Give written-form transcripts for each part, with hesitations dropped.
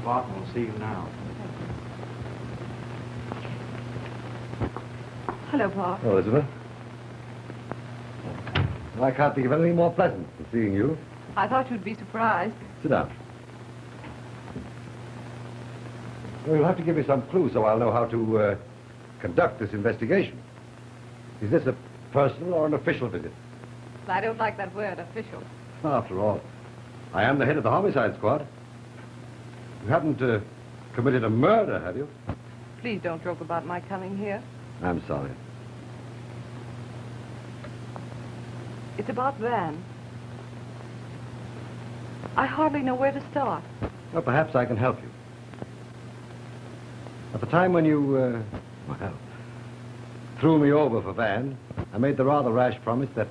Barton will see you now. Hello, Bart. Oh, Elizabeth. I can't think of anything more pleasant than seeing you. I thought you'd be surprised. Sit down. Well, you'll have to give me some clue so I'll know how to conduct this investigation. Is this a personal or an official visit? I don't like that word, official. After all, I am the head of the homicide squad. You haven't committed a murder, have you? Please don't joke about my coming here. I'm sorry. It's about Van. I hardly know where to start. Well, perhaps I can help you. At the time when you, well, threw me over for Van, I made the rather rash promise that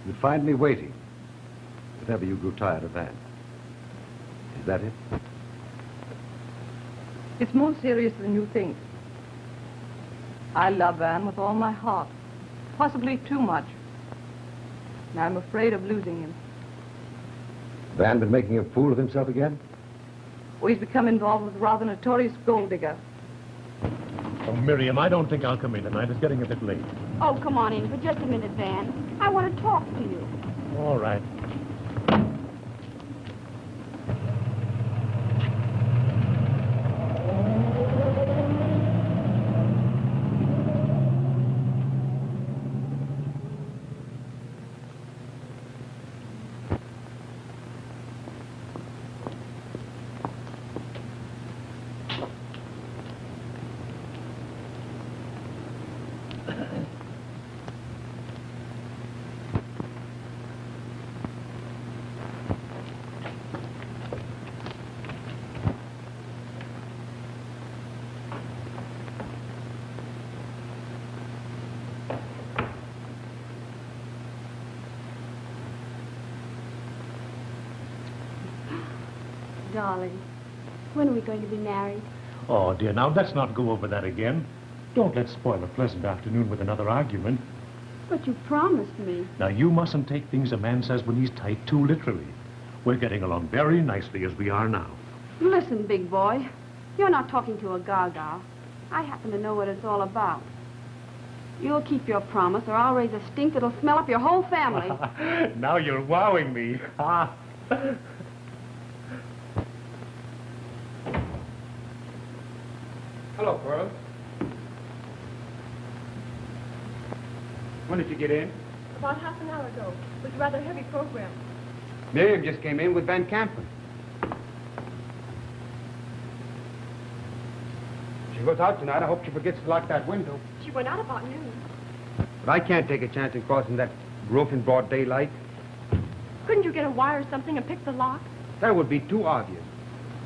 you'd find me waiting if ever you grew tired of Van. Is that it? It's more serious than you think. I love Van with all my heart, possibly too much. And I'm afraid of losing him. Van been making a fool of himself again? Oh, he's become involved with a rather notorious gold digger. Oh, Miriam, I don't think I'll come in tonight. It's getting a bit late. Oh, come on in for just a minute, Van. I want to talk to you. All right. Darling, when are we going to be married? Oh, dear, now let's not go over that again. Don't let's spoil a pleasant afternoon with another argument. But you promised me. Now, you mustn't take things a man says when he's tight too literally. We're getting along very nicely as we are now. Listen, big boy. You're not talking to a gaga. I happen to know what it's all about. You'll keep your promise, or I'll raise a stink that'll smell up your whole family. Now you're wowing me. Hello, Pearl. When did you get in? About half an hour ago. It was a rather heavy program. Miriam just came in with Van Campen. She goes out tonight. I hope she forgets to lock that window. She went out about noon. But I can't take a chance in crossing that roof in broad daylight. Couldn't you get a wire or something and pick the lock? That would be too obvious.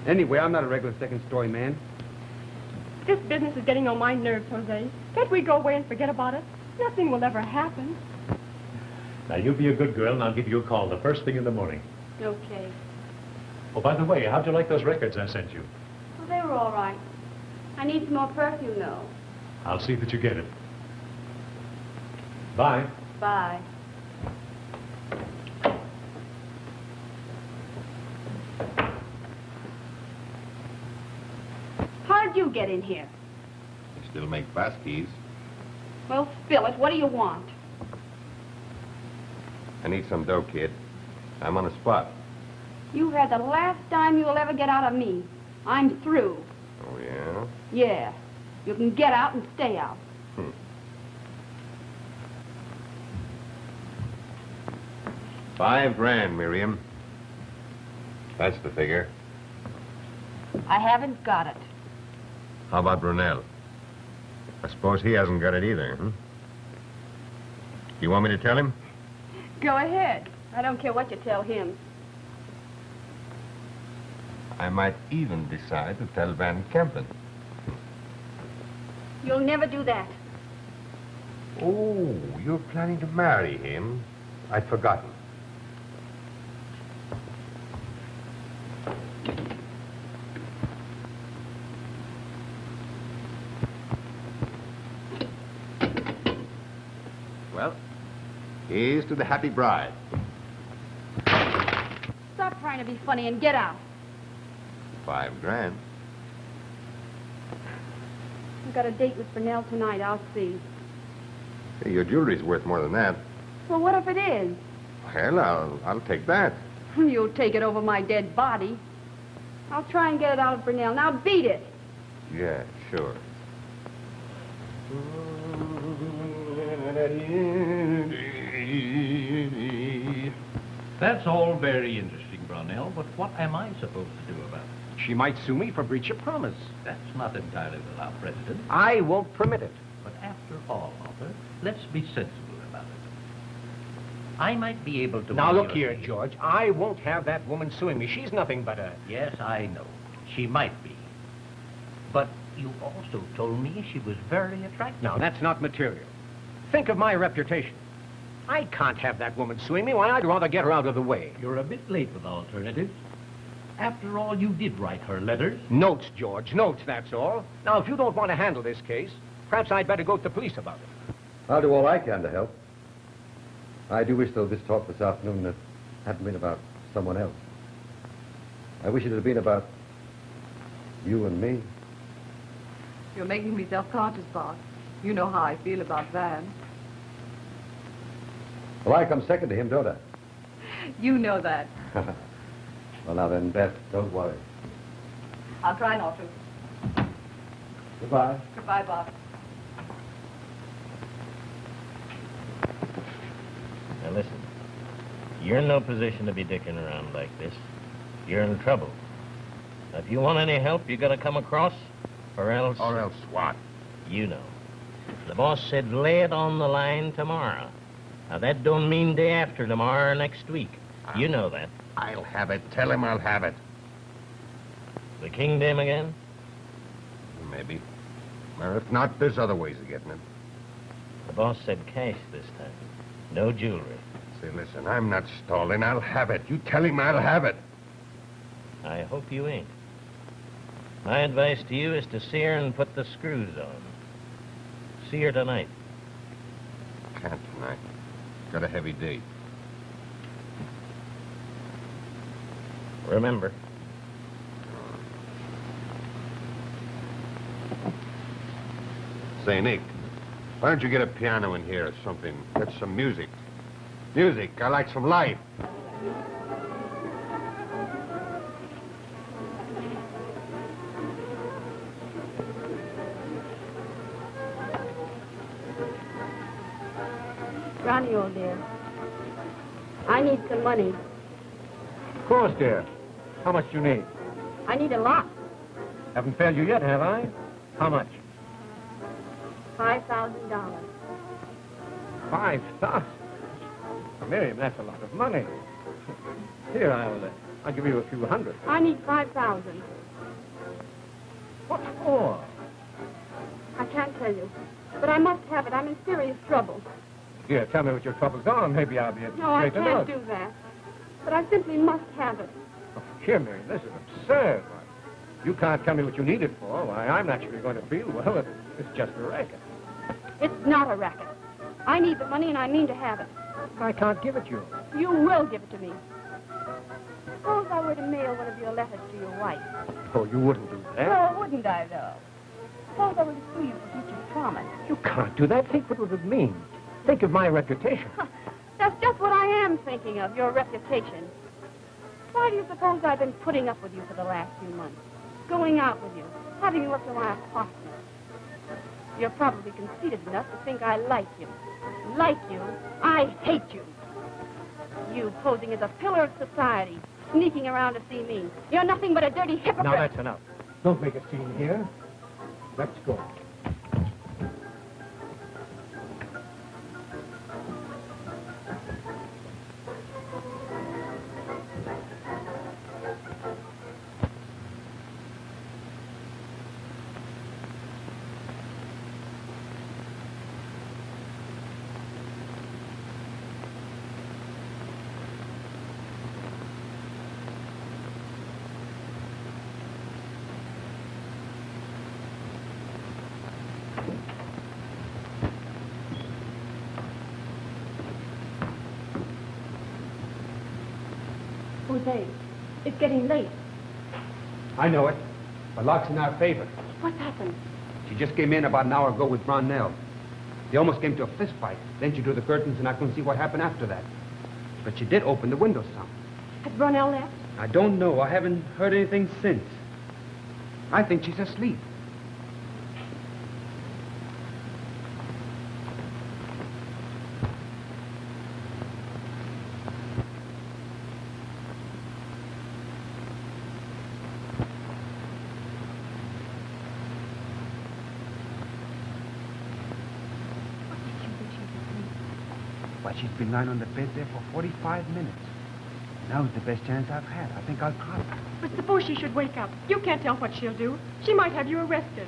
Anyway, I'm not a regular second-story man. This business is getting on my nerves, Jose. Can't we go away and forget about it? Nothing will ever happen. Now, you be a good girl, and I'll give you a call the first thing in the morning. Okay. Oh, by the way, how'd you like those records I sent you? Well, they were all right. I need some more perfume, though. I'll see that you get it. Bye. Bye. How did you get in here? You still make pass keys. Well, spill it. What do you want? I need some dough, kid. I'm on the spot. You had the last dime you'll ever get out of me. I'm through. Oh, yeah? Yeah. You can get out and stay out. $5 Miriam. That's the figure. I haven't got it. How about Brunel? I suppose he hasn't got it either, huh? You want me to tell him? Go ahead. I don't care what you tell him. I might even decide to tell Van Kempen. You'll never do that. Oh, you're planning to marry him? I'd forgotten. Well, here's to the happy bride. Stop trying to be funny and get out. 5 grand. I've got a date with Brunel tonight. I'll see. Hey, your jewelry's worth more than that. Well, what if it is? Hell, I'll take that. You'll take it over my dead body. I'll try and get it out of Brunel. Now beat it. Yeah, sure. That's all very interesting, Brownell, but what am I supposed to do about it? She might sue me for breach of promise. That's not entirely the law, President. I won't permit it. But after all, Arthur, let's be sensible about it. I might be able to... Now, win look your here, case. George. I won't have that woman suing me. She's nothing but a... Yes, I know. She might be. But you also told me she was very attractive. No, that's not material. Think of my reputation. I can't have that woman suing me. Why, I'd rather get her out of the way. You're a bit late with alternatives. After all, you did write her letters. Notes, George, notes, that's all. Now, if you don't want to handle this case, perhaps I'd better go to the police about it. I'll do all I can to help. I do wish, though, this talk this afternoon hadn't been about someone else. I wish it had been about you and me. You're making me self-conscious, Boss. You know how I feel about Van. Well, I come second to him, don't I? You know that. Well, now then, Beth, don't worry. I'll try not to. Goodbye. Goodbye, Boss. Now listen, you're in no position to be dicking around like this. You're in trouble. Now, if you want any help, you gotta come across, or else... Or else what? You know. The boss said lay it on the line tomorrow. Now, that don't mean day after tomorrow or next week. You know that. I'll have it. Tell him I'll have it. The kingdom again? Maybe. Or if not, there's other ways of getting it. The boss said cash this time. No jewelry. Say, listen, I'm not stalling. I'll have it. You tell him I'll have it. I hope you ain't. My advice to you is to see her and put the screws on. See her tonight. Can't tonight. Got a heavy date. Remember. Say, Nick, why don't you get a piano in here or something? Get some music. Music. I like some life. Ronnie, old dear, I need some money. Of course, dear. How much do you need? I need a lot. Haven't failed you yet, have I? How much? $5,000. 5,000. Miriam, that's a lot of money. Here, I'll give you a few hundred. I need 5,000. What for? I can't tell you, but I must have it. I'm in serious trouble. Dear, tell me what your troubles are. Maybe I'll be able to No, I straighten can't out. do that. But I simply must have it. Oh, here, Miriam, this is absurd. Why, you can't tell me what you need it for. Why, I'm naturally going to feel, well, it's just a racket. It's not a racket. I need the money and I mean to have it. I can't give it you. You will give it to me. Suppose I were to mail one of your letters to your wife. Oh, you wouldn't do that. No, wouldn't I, though? Suppose I were to sue you for breach of promise. You can't do that. Think what it would mean. Think of my reputation. That's just what I am thinking of, your reputation. Why do you suppose I've been putting up with you for the last few months? Going out with you, having you up to my apartment. You're probably conceited enough to think I like you. Like you? I hate you. You posing as a pillar of society, sneaking around to see me. You're nothing but a dirty hypocrite. Now, that's enough. Don't make a scene here. Let's go. Jose, it's getting late. I know it. But luck's in our favor. What's happened? She just came in about an hour ago with Brownell. They almost came to a fist fight. Then she drew the curtains, and I couldn't see what happened after that. But she did open the window some. Has Brunel left? I don't know. I haven't heard anything since. I think she's asleep. But she's been lying on the bed there for 45 minutes. Now's the best chance I've had. I think I'll call her. But suppose she should wake up. You can't tell what she'll do. She might have you arrested.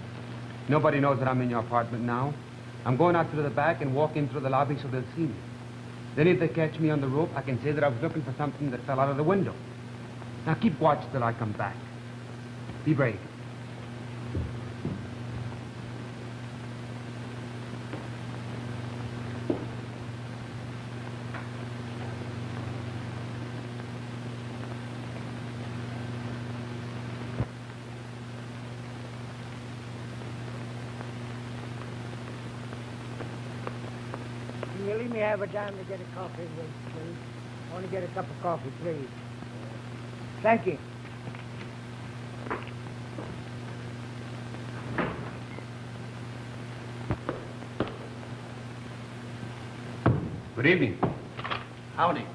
Nobody knows that I'm in your apartment now. I'm going out through the back and walk in through the lobby so they'll see me. Then if they catch me on the roof, I can say that I was looking for something that fell out of the window. Now keep watch till I come back. Be brave. Will you leave me have a dime to get a coffee, please? I want to get a cup of coffee, please. Thank you. Good evening. Howdy.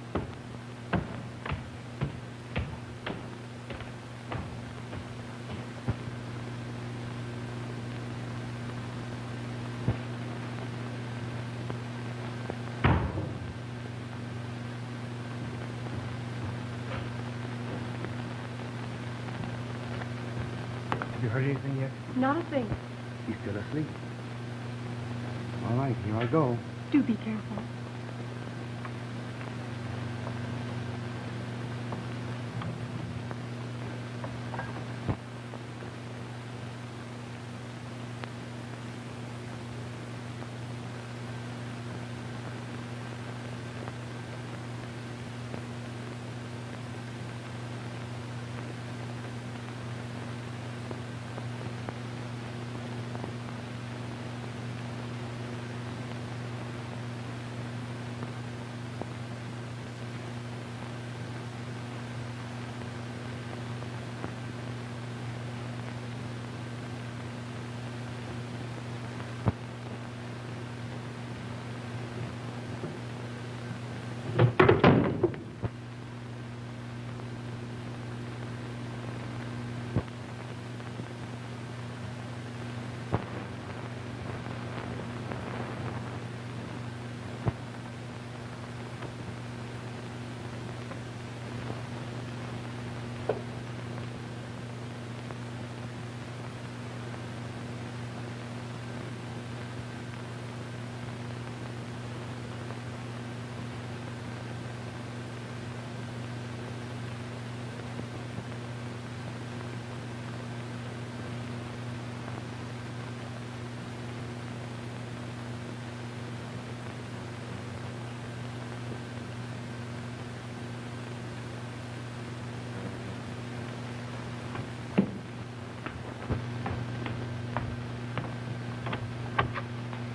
Have you heard anything yet? Not a thing. He's still asleep. All right, here I go. Do be careful.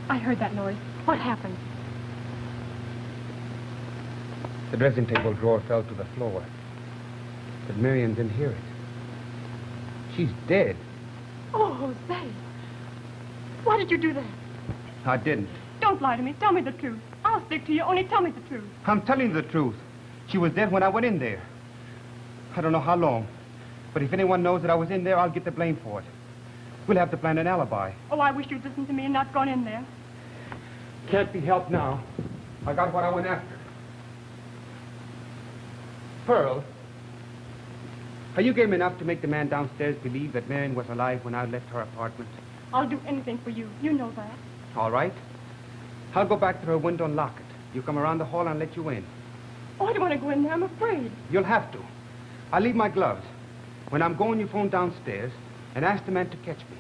I heard that noise. What happened? The dressing table drawer fell to the floor. But Marion didn't hear it. She's dead. Oh, Jose. Why did you do that? I didn't. Don't lie to me. Tell me the truth. I'll stick to you. Only tell me the truth. I'm telling you the truth. She was dead when I went in there. I don't know how long. But if anyone knows that I was in there, I'll get the blame for it. We'll have to plan an alibi. Oh, I wish you'd listened to me and not gone in there. Can't be helped now. I got what I went after. Pearl, are you game enough to make the man downstairs believe that Marion was alive when I left her apartment? I'll do anything for you. You know that. All right. I'll go back to her window and lock it. You come around the hall and I'll let you in. Oh, I don't want to go in there. I'm afraid. You'll have to. I'll leave my gloves. When I'm going, you phone downstairs and ask the man to catch me.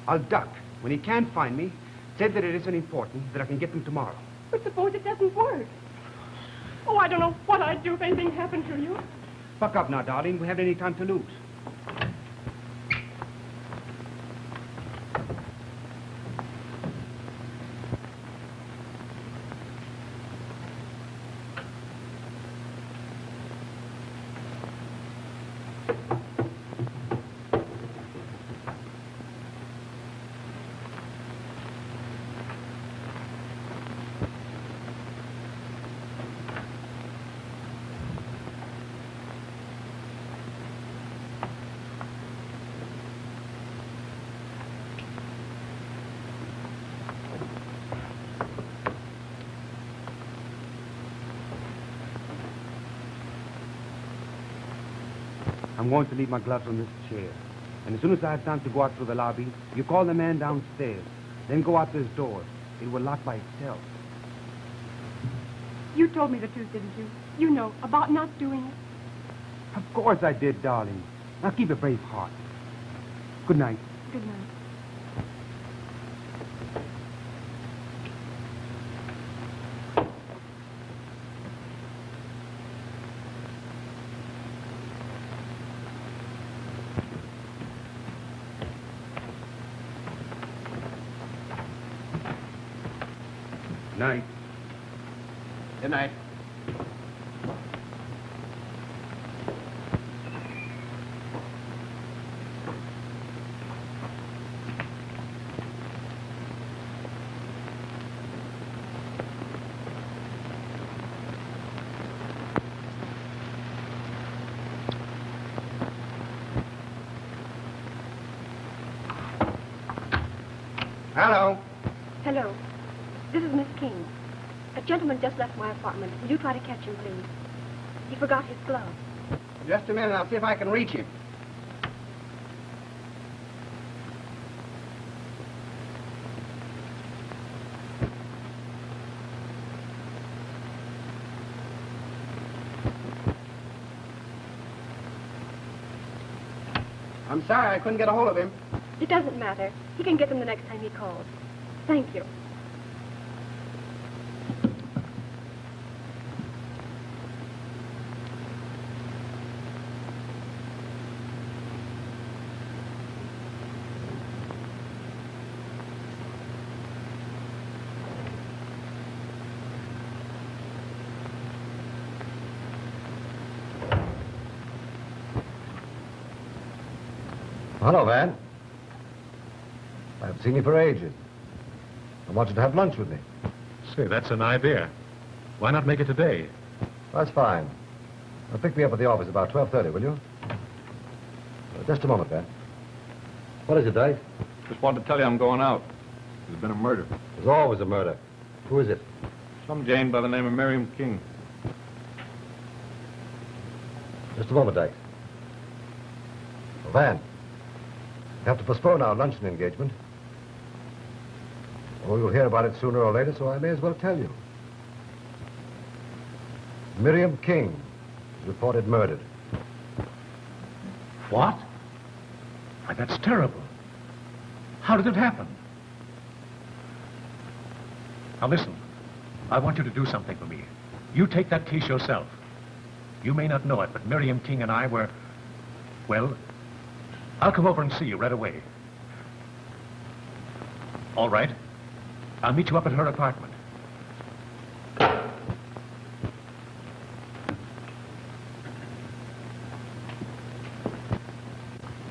I'll duck. When he can't find me, say that it isn't important, that I can get them tomorrow. But suppose it doesn't work. Oh, I don't know what I'd do if anything happened to you. Buck up now, darling. We haven't any time to lose. I'm going to leave my gloves on this chair. And as soon as I have time to go out through the lobby, you call the man downstairs. Then go out to his door. It will lock by itself. You told me the truth, didn't you? You know, about not doing it. Of course I did, darling. Now keep a brave heart. Good night. Good night. Night. Good night. Hello. Hello. This is Miss King. A gentleman just left my apartment. Will you try to catch him, please? He forgot his glove. Just a minute. I'll see if I can reach him. I'm sorry I couldn't get a hold of him. It doesn't matter. He can get them the next time he calls. Thank you. Hello, Van. I haven't seen you for ages. I want you to have lunch with me. Say, that's an idea. Why not make it today? That's fine. Now, pick me up at the office about 12:30, will you? Just a moment, Van. What is it, Dyke? Just wanted to tell you I'm going out. There's been a murder. There's always a murder. Who is it? Some Jane by the name of Miriam King. Just a moment, Dyke. Van, we have to postpone our luncheon engagement. Oh, you'll hear about it sooner or later, so I may as well tell you. Miriam King is reported murdered. What? Why, that's terrible. How did it happen? Now, listen. I want you to do something for me. You take that case yourself. You may not know it, but Miriam King and I were... Well, I'll come over and see you right away. All right. I'll meet you up at her apartment.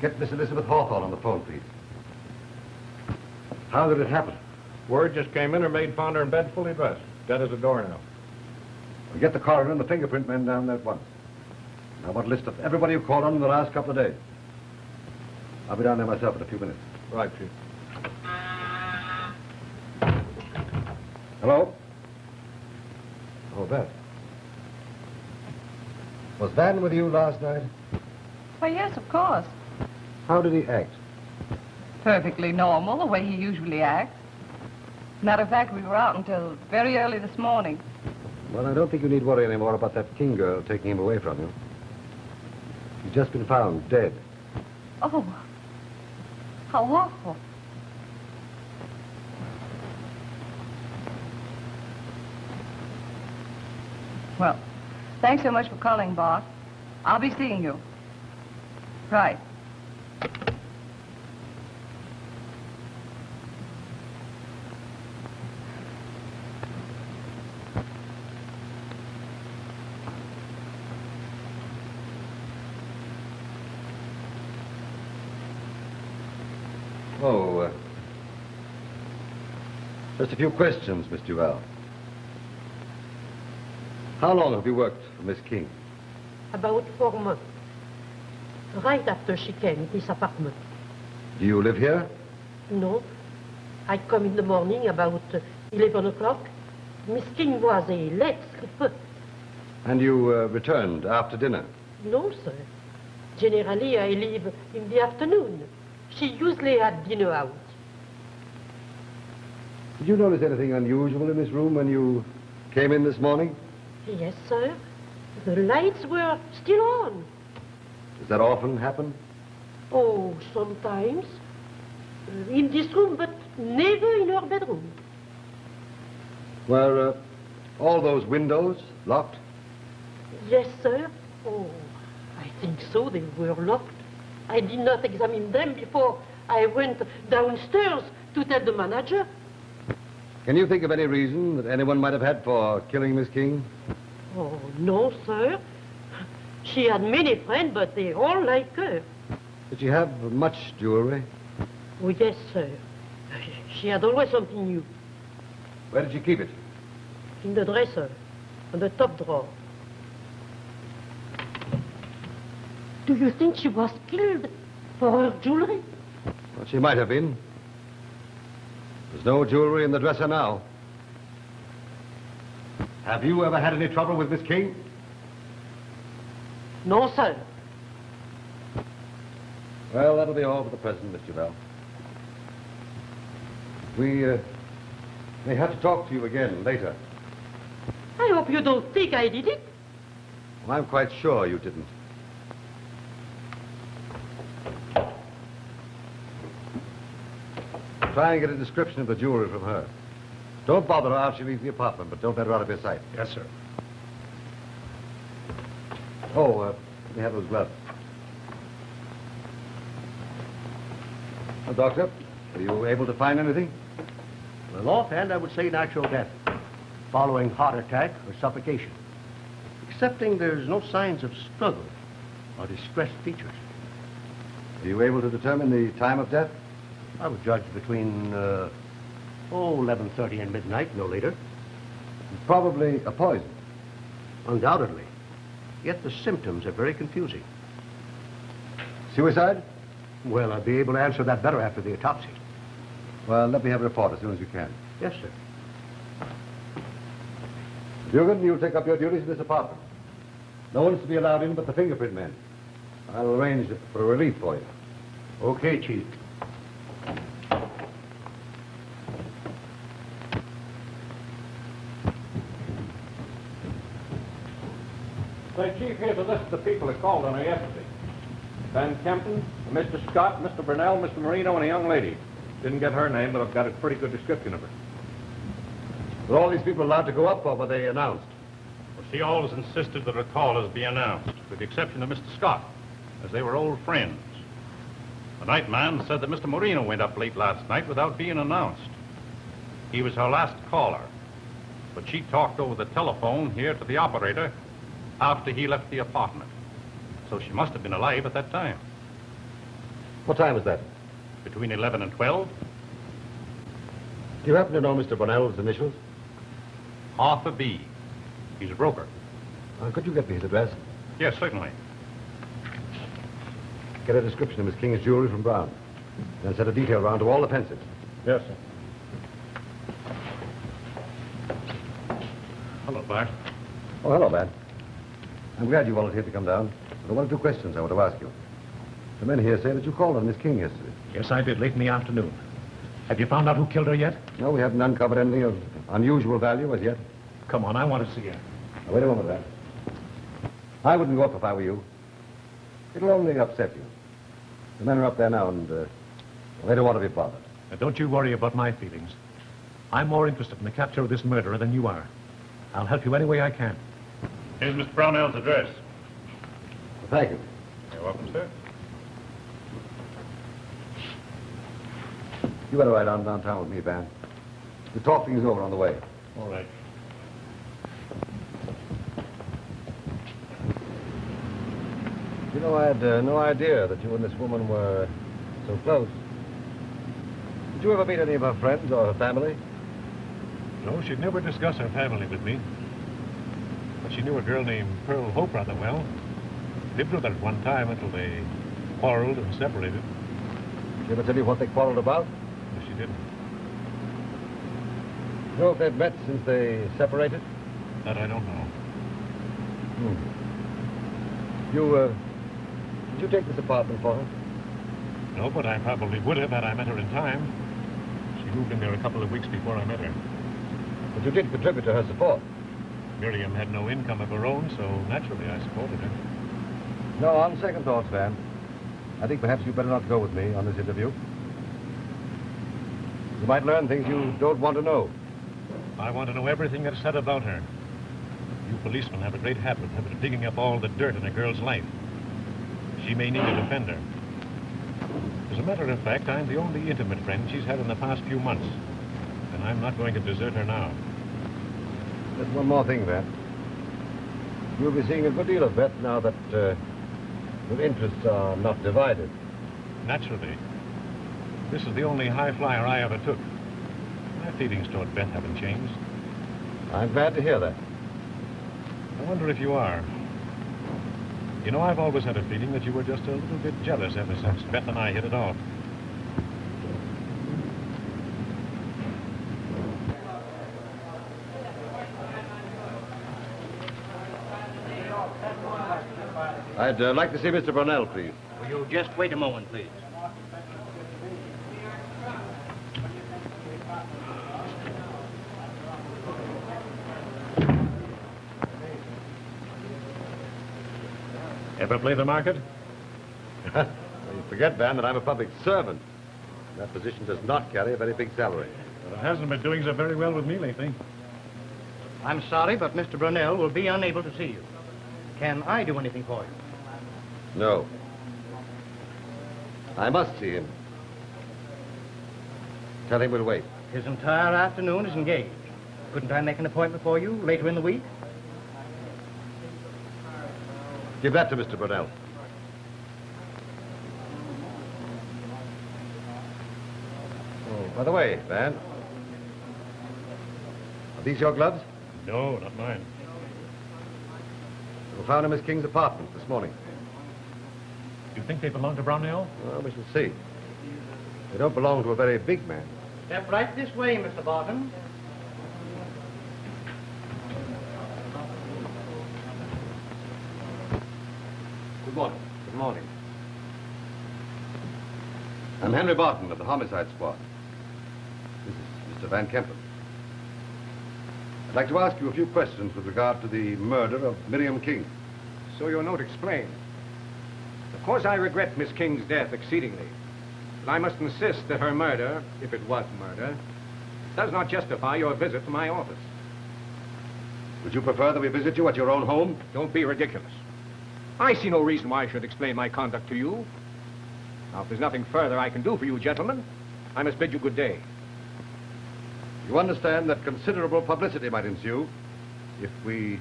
Get Miss Elizabeth Hawthorne on the phone, please. How did it happen? Word just came in. Her maid found her in bed fully dressed. Dead as a doornail. Well, get the coroner and the fingerprint men down there at once. I want a list of everybody who called on in the last couple of days. I'll be down there myself in a few minutes. Right, Chief. Hello? Oh, Van. Was Van with you last night? Why, yes, of course. How did he act? Perfectly normal, the way he usually acts. Matter of fact, we were out until very early this morning. Well, I don't think you need worry anymore about that King girl taking him away from you. He's just been found dead. Oh, how awful. Well, thanks so much for calling, Bart. I'll be seeing you. Right. Oh, just a few questions, Miss Duval. How long have you worked for Miss King? About 4 months. Right after she came to this apartment. Do you live here? No. I come in the morning about 11 o'clock. Miss King was a late sleeper. And you returned after dinner? No, sir. Generally, I leave in the afternoon. She usually had dinner out. Did you notice anything unusual in this room when you came in this morning? Yes, sir. The lights were still on. Does that often happen? Oh, sometimes. In this room, but never in her bedroom. Were all those windows locked? Yes, sir. Oh, I think so. They were locked. I did not examine them before I went downstairs to tell the manager. Can you think of any reason that anyone might have had for killing Miss King? Oh, no, sir. She had many friends, but they all like her. Did she have much jewelry? Oh, yes, sir. She had always something new. Where did she keep it? In the dresser, on the top drawer. Do you think she was killed for her jewelry? Well, she might have been. There's no jewelry in the dresser now. Have you ever had any trouble with Miss King? No, sir. Well, that'll be all for the present, Mr. Bell. We may have to talk to you again later. I hope you don't think I did it. Well, I'm quite sure you didn't. Try and get a description of the jewelry from her. Don't bother her after she leaves the apartment, but don't let her out of your sight. Yes, sir. Oh, let me have those gloves. Well, Doctor, are you able to find anything? Well, offhand, I would say natural death, following heart attack or suffocation. Excepting there's no signs of struggle or distressed features. Are you able to determine the time of death? I would judge between, 11:30 and midnight, no later. Probably a poison. Undoubtedly. Yet the symptoms are very confusing. Suicide? Well, I'll be able to answer that better after the autopsy. Well, let me have a report as soon as you can. Yes, sir. Dugan, you'll take up your duties in this apartment. No one's to be allowed in but the fingerprint men. I'll arrange for a relief for you. Okay, Chief. Say, Chief, here's a list of the people that called on her yesterday. Van Kempen, Mr. Scott, Mr. Burnell, Mr. Marino, and a young lady. Didn't get her name, but I've got a pretty good description of her. Were all these people allowed to go up, or were they announced? Well, she always insisted that her callers be announced, with the exception of Mr. Scott, as they were old friends. The night man said that Mr. Marino went up late last night without being announced. He was her last caller, but she talked over the telephone here to the operator after he left the apartment. So she must have been alive at that time. What time was that? Between 11 and 12. Do you happen to know Mr. Burnell's initials? Arthur B. He's a broker. Could you get me his address? Yes, certainly. Get a description of Miss King's jewelry from Brown. Then send a detail round to all the pensives. Yes, sir. Hello, Bart. Oh, hello, Bad. I'm glad you volunteered to come down. There are one or two questions I want to ask you. The men here say that you called on Miss King yesterday. Yes, I did, late in the afternoon. Have you found out who killed her yet? No, we haven't uncovered anything of unusual value as yet. Come on, I want to see her. Now, wait a moment, Bad. I wouldn't go up if I were you. It'll only upset you. The men are up there now, and they don't want to be bothered. Now, don't you worry about my feelings. I'm more interested in the capture of this murderer than you are. I'll help you any way I can. Here's Mr. Brownell's address. Well, thank you. You're welcome, sir. You better ride on downtown with me, Van. We'll talk things over on the way. All right. You know, I had no idea that you and this woman were so close. Did you ever meet any of her friends or her family? No, she'd never discuss her family with me. But she knew a girl named Pearl Hope rather well. Lived with her at one time until they quarreled and separated. Did she ever tell you what they quarreled about? No, she didn't. You know if they've met since they separated? That I don't know. You Did you take this apartment for her? No, but I probably would have had I met her in time. She moved in there a couple of weeks before I met her. But you did contribute to her support. Miriam had no income of her own, so naturally I supported her. No, on second thoughts, Van, I think perhaps you better not go with me on this interview. You might learn things you don't want to know. I want to know everything that's said about her. You policemen have a great habit of digging up all the dirt in a girl's life. She may need a defender. As a matter of fact, I'm the only intimate friend she's had in the past few months. And I'm not going to desert her now. There's one more thing, Van. You'll be seeing a good deal of Beth now that your interests are not divided. Naturally. This is the only high flyer I ever took. My feelings toward Beth haven't changed. I'm glad to hear that. I wonder if you are. You know, I've always had a feeling that you were just a little bit jealous ever since Beth and I hit it off. I'd like to see Mr. Brunel, please. Will you just wait a moment, please? Ever play the market? You forget, Van, that I'm a public servant. That position does not carry a very big salary. Well, it hasn't been doing so very well with me lately. I'm sorry, but Mr. Brunel will be unable to see you. Can I do anything for you? No. I must see him. Tell him we'll wait. His entire afternoon is engaged. Couldn't I make an appointment for you later in the week? Give that to Mr. Brunel. Oh, by the way, Van, are these your gloves? No, not mine. We found in Miss King's apartment this morning. You think they belong to Brownell? Well, we shall see. They don't belong to a very big man. Step right this way, Mr. Barton. Good morning. Good morning. I'm Henry Barton of the Homicide Squad. This is Mr. Van Kempen. I'd like to ask you a few questions with regard to the murder of Miriam King. So your note explains. Of course, I regret Miss King's death exceedingly. But I must insist that her murder, if it was murder, does not justify your visit to my office. Would you prefer that we visit you at your own home? Don't be ridiculous. I see no reason why I should explain my conduct to you. Now, if there's nothing further I can do for you, gentlemen, I must bid you good day. You understand that considerable publicity might ensue if we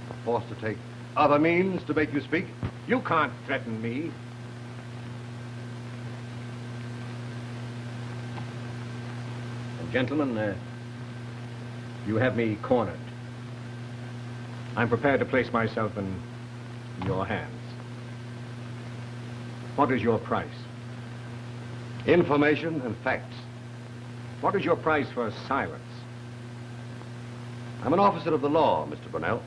are forced to take other means to make you speak? You can't threaten me. And gentlemen, you have me cornered. I'm prepared to place myself in your hands. What is your price? Information and facts. What is your price for silence? I'm an officer of the law, Mr. Brunel.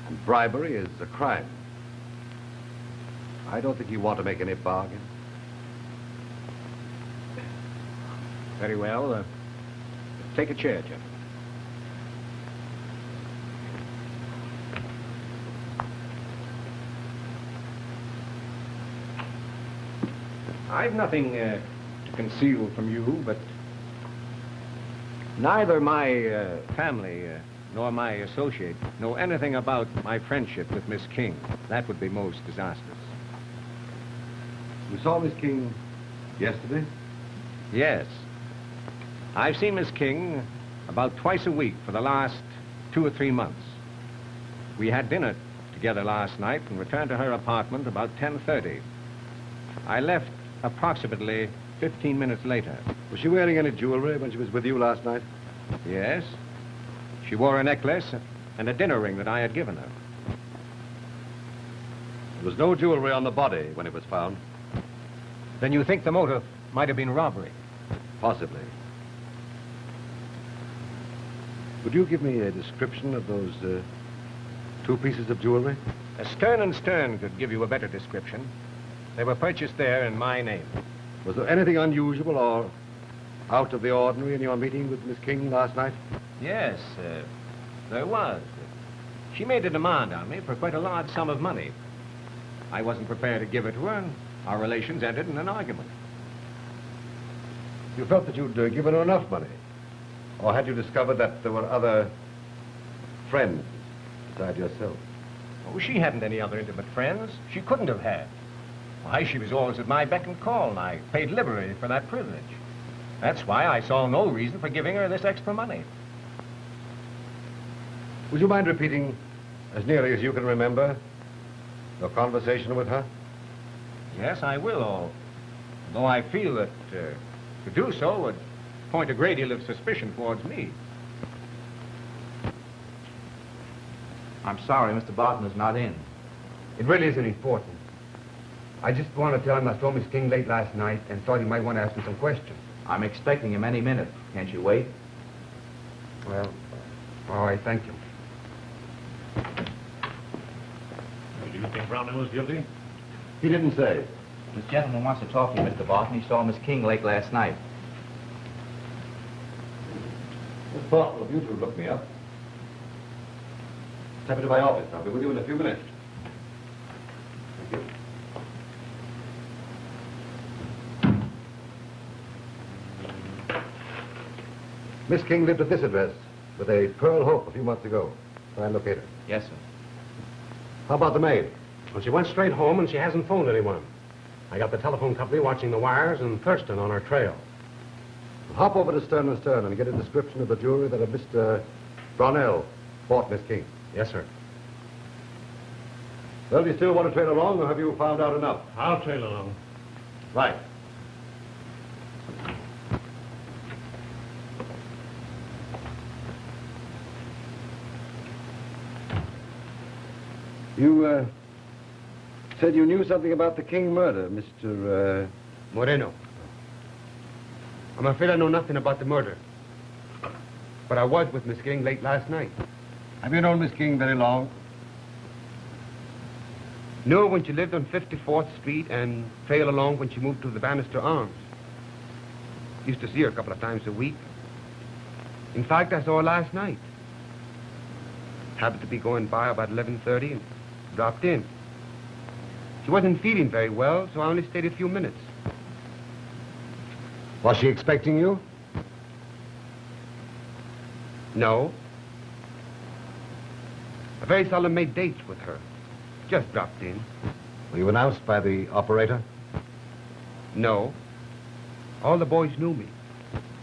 And bribery is a crime. I don't think you want to make any bargain. Very well. Take a chair, gentlemen. I've nothing to conceal from you, but neither my family nor my associate know anything about my friendship with Miss King. That would be most disastrous. You saw Miss King yesterday? Yes. I've seen Miss King about twice a week for the last 2 or 3 months. We had dinner together last night and returned to her apartment about 10:30. I left approximately 15 minutes later. Was she wearing any jewelry when she was with you last night? Yes. She wore a necklace and a dinner ring that I had given her. There was no jewelry on the body when it was found. Then you think the motive might have been robbery? Possibly. Would you give me a description of those 2 pieces of jewelry? Stern & Stern could give you a better description. They were purchased there in my name. Was there anything unusual or out of the ordinary in your meeting with Miss King last night? Yes, there was. She made a demand on me for quite a large sum of money. I wasn't prepared to give it to her, and our relations ended in an argument. You felt that you'd given her enough money? Or had you discovered that there were other friends besides yourself? Oh, she hadn't any other intimate friends. She couldn't have had. Why, she was always at my beck and call, and I paid liberally for that privilege. That's why I saw no reason for giving her this extra money. Would you mind repeating, as nearly as you can remember, your conversation with her? Yes, I will, although I feel that to do so would point a great deal of suspicion towards me. I'm sorry Mr. Barton is not in. It really isn't important. I just want to tell him I saw Miss King late last night and thought he might want to ask me some questions. I'm expecting him any minute. Can't you wait? Well, all right, thank you. Do you think Brownell was guilty? He didn't say. This gentleman wants to talk to you, Mr. Barton. He saw Miss King late last night. Miss Barton, if you two look me up. Step into my office. I'll be with you in a few minutes. Thank you. Miss King lived at this address with a Pearl Hope a few months ago. Try and locate her. Yes, sir. How about the maid? Well, she went straight home and she hasn't phoned anyone. I got the telephone company watching the wires and Thurston on our trail. Hop over to Stern & Stern and get a description of the jewelry that a Mr. Brownell bought Miss King. Yes, sir. Well, do you still want to trail along, or have you found out enough? I'll trail along. Right. You, said you knew something about the King murder, Mr. Moreno. I'm afraid I know nothing about the murder. But I was with Miss King late last night. Have you known Miss King very long? Knew her when she lived on 54th Street and trailed along when she moved to the Bannister Arms. Used to see her a couple of times a week. In fact, I saw her last night. Happened to be going by about 11:30 and dropped in. She wasn't feeling very well, so I only stayed a few minutes. Was she expecting you? No. I very seldom made dates with her. Just dropped in. Were you announced by the operator? No. All the boys knew me.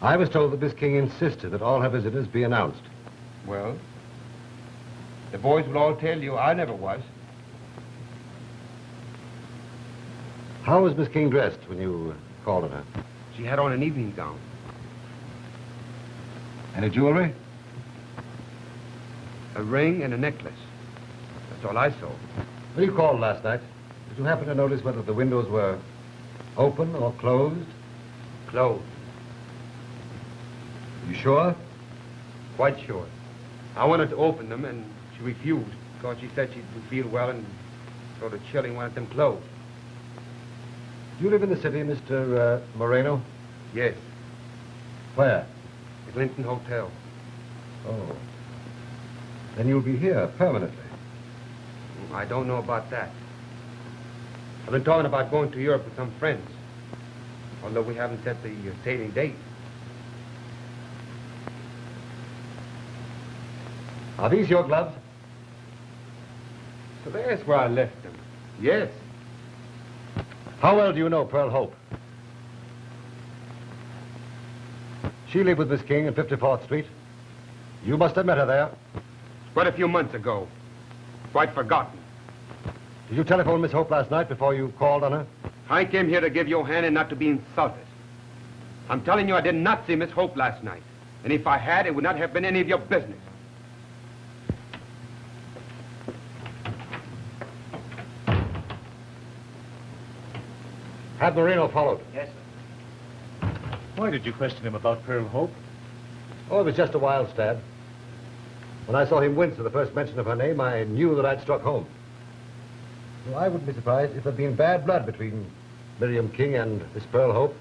I was told that Miss King insisted that all her visitors be announced. Well, the boys will all tell you I never was. How was Miss King dressed when you called on her? She had on an evening gown. Any jewelry? A ring and a necklace. That's all I saw. When you called last night, did you happen to notice whether the windows were open or closed? Closed. You sure? Quite sure. I wanted to open them, and she refused because she said she didn't feel well and sort of chilling wanted them closed. Do you live in the city, Mr. Moreno? Yes. Where? The Clinton Hotel. Oh. Then you'll be here permanently. I don't know about that. I've been talking about going to Europe with some friends, although we haven't set the sailing date. Are these your gloves? So there's where I left them. Yes. How well do you know Pearl Hope? She lived with Miss King in 54th Street. You must have met her there. Quite a few months ago. Quite forgotten. Did you telephone Miss Hope last night before you called on her? I came here to give you a hand and not to be insulted. I'm telling you I did not see Miss Hope last night. And if I had, it would not have been any of your business. Had Moreno followed? Yes, sir. Why did you question him about Pearl Hope? Oh, it was just a wild stab. When I saw him wince at the first mention of her name, I knew that I'd struck home. Well, I wouldn't be surprised if there'd been bad blood between Miriam King and Miss Pearl Hope.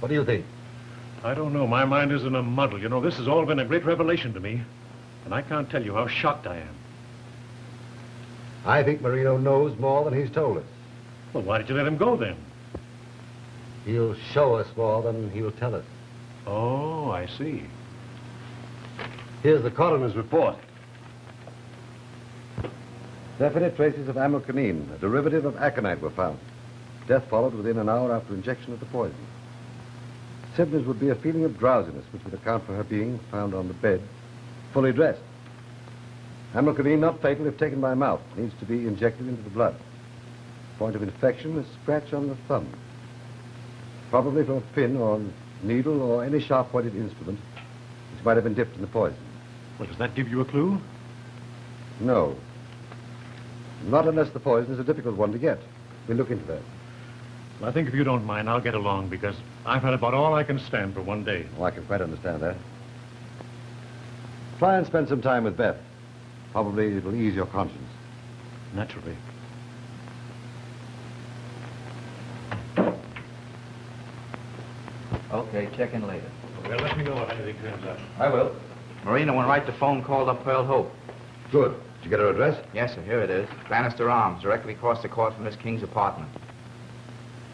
What do you think? I don't know. My mind is in a muddle. You know, this has all been a great revelation to me. And I can't tell you how shocked I am. I think Marino knows more than he's told us. Well, why did you let him go then? He'll show us more than he'll tell us. Oh, I see. Here's the coroner's report. Definite traces of amylcanine, a derivative of aconite, were found. Death followed within an hour after injection of the poison. Symptoms would be a feeling of drowsiness, which would account for her being found on the bed, fully dressed. Amylcanine, not fatal if taken by mouth, needs to be injected into the blood. Point of infection, a scratch on the thumb. Probably from a pin or needle or any sharp-pointed instrument which might have been dipped in the poison. Well, does that give you a clue? No. Not unless the poison is a difficult one to get. We'll look into that. Well, I think if you don't mind, I'll get along because I've had about all I can stand for one day. Oh, I can quite understand that. Try and spend some time with Beth. Probably it'll ease your conscience. Naturally. Okay, check in later. Well, let me know if anything turns up. I will. Marina went right to phone, called up Pearl Hope. Good. Did you get her address? Yes, sir. Here it is. Bannister Arms, directly across the court from Miss King's apartment.